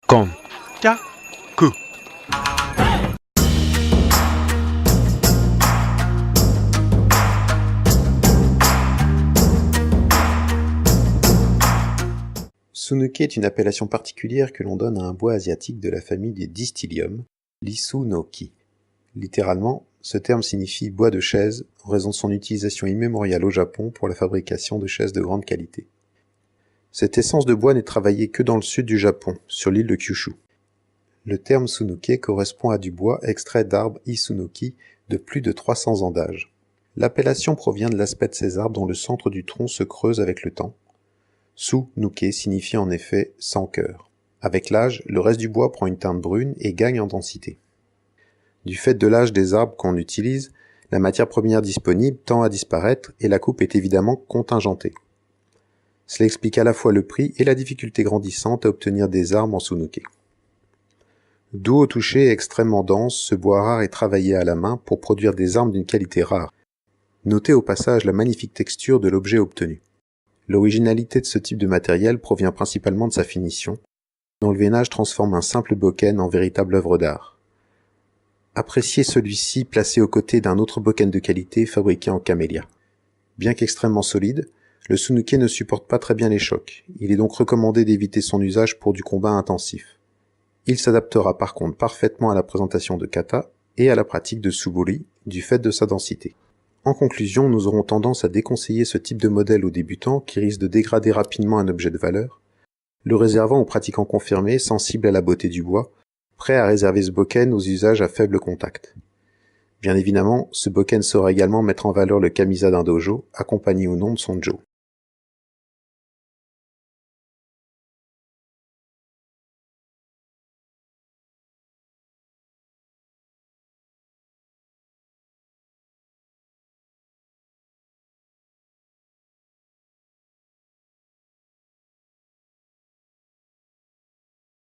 Kon, Ka, Ku. Sunuke est une appellation particulière que l'on donne à un bois asiatique de la famille des Distillium, l'Isu no Ki. Littéralement, ce terme signifie bois de chaise en raison de son utilisation immémoriale au Japon pour la fabrication de chaises de grande qualité. Cette essence de bois n'est travaillée que dans le sud du Japon, sur l'île de Kyushu. Le terme Sunuke correspond à du bois extrait d'arbres Isunoki de plus de 300 ans d'âge. L'appellation provient de l'aspect de ces arbres dont le centre du tronc se creuse avec le temps. Su-nuke signifie en effet « sans cœur ». Avec l'âge, le reste du bois prend une teinte brune et gagne en densité. Du fait de l'âge des arbres qu'on utilise, la matière première disponible tend à disparaître et la coupe est évidemment contingentée. Cela explique à la fois le prix et la difficulté grandissante à obtenir des armes en Sunuke. Doux au toucher et extrêmement dense, ce bois rare est travaillé à la main pour produire des armes d'une qualité rare. Notez au passage la magnifique texture de l'objet obtenu. L'originalité de ce type de matériel provient principalement de sa finition, dont le veinage transforme un simple bokken en véritable œuvre d'art. Appréciez celui-ci placé aux côtés d'un autre bokken de qualité fabriqué en camélia. Bien qu'extrêmement solide, le Sunuke ne supporte pas très bien les chocs. Il est donc recommandé d'éviter son usage pour du combat intensif. Il s'adaptera par contre parfaitement à la présentation de kata et à la pratique de suburi du fait de sa densité. En conclusion, nous aurons tendance à déconseiller ce type de modèle aux débutants qui risque de dégrader rapidement un objet de valeur, le réservant aux pratiquants confirmés, sensibles à la beauté du bois, prêts à réserver ce bokken aux usages à faible contact. Bien évidemment, ce bokken saura également mettre en valeur le kamisa d'un dojo, accompagné ou non de son jo.